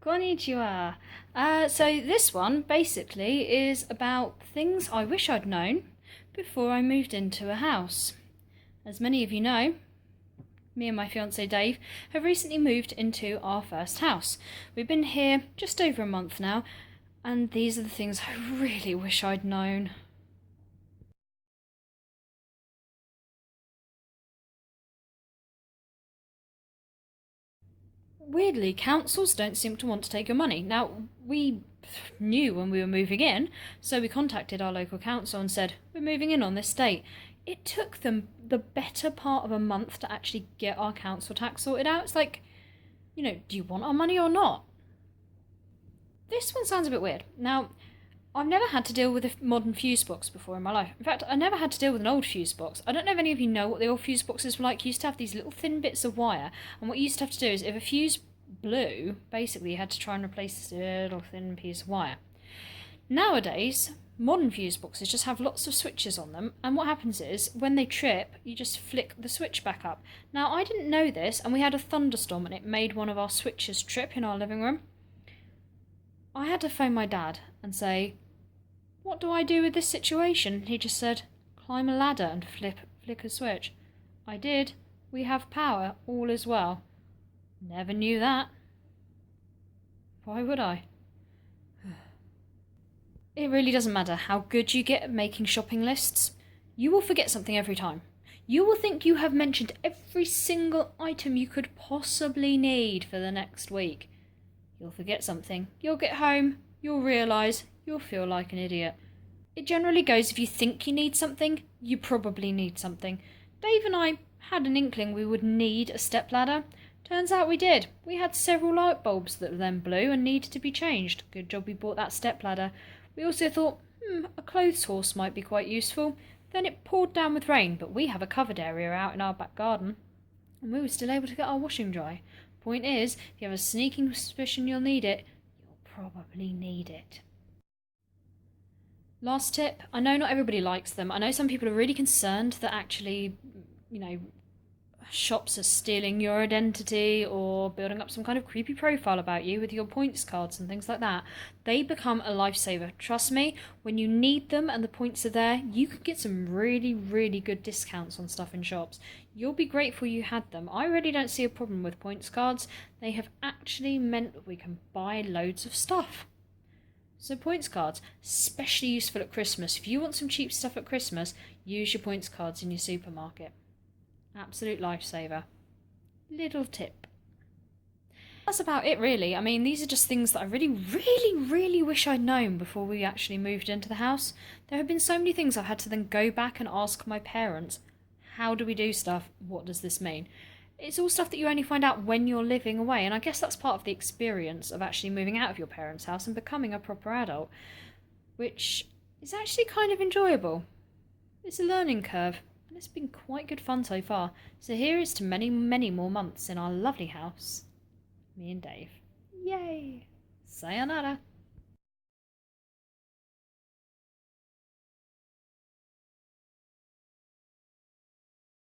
Konnichiwa. So this one basically is about things I wish I'd known before I moved into a house. As many of you know, me and my fiance Dave have recently moved into our first house. We've been here just over a month now, and these are the things I really wish I'd known. Weirdly, councils don't seem to want to take your money. Now, we knew when we were moving in, so we contacted our local council and said, we're moving in on this date. It took them the better part of a month to actually get our council tax sorted out. It's like, do you want our money or not? This one sounds a bit weird. Now, I've never had to deal with a modern fuse box before in my life. In fact, I never had to deal with an old fuse box. I don't know if any of you know what the old fuse boxes were like. You used to have these little thin bits of wire, and what you used to have to do is if a fuse blew, basically you had to try and replace this little thin piece of wire. Nowadays, modern fuse boxes just have lots of switches on them, and what happens is, when they trip, you just flick the switch back up. Now, I didn't know this, and we had a thunderstorm, and it made one of our switches trip in our living room. I had to phone my dad and say, what do I do with this situation? He just said, climb a ladder and flick a switch. I did. We have power. All is well. Never knew that. Why would I? It really doesn't matter how good you get at making shopping lists. You will forget something every time. You will think you have mentioned every single item you could possibly need for the next week. You'll forget something. You'll get home. You'll realise you'll feel like an idiot. It generally goes if you think you need something, you probably need something. Dave and I had an inkling we would need a stepladder. Turns out we did. We had several light bulbs that then blew and needed to be changed. Good job we bought that stepladder. We also thought, a clothes horse might be quite useful. Then it poured down with rain, but we have a covered area out in our back garden, and we were still able to get our washing dry. Point is, if you have a sneaking suspicion you'll need it, you'll probably need it. Last tip, I know not everybody likes them. I know some people are really concerned that actually, shops are stealing your identity or building up some kind of creepy profile about you with your points cards and things like that. They become a lifesaver. Trust me, when you need them and the points are there, you can get some really, really good discounts on stuff in shops. You'll be grateful you had them. I really don't see a problem with points cards. They have actually meant that we can buy loads of stuff. So points cards, especially useful at Christmas. If you want some cheap stuff at Christmas, use your points cards in your supermarket. Absolute lifesaver. Little tip. That's about it really. I mean, these are just things that I really, really, really wish I'd known before we actually moved into the house. There have been so many things I've had to then go back and ask my parents. How do we do stuff? What does this mean? It's all stuff that you only find out when you're living away, and I guess that's part of the experience of actually moving out of your parents' house and becoming a proper adult, which is actually kind of enjoyable. It's a learning curve, and it's been quite good fun so far. So here is to many, many more months in our lovely house. Me and Dave. Yay! Sayonara!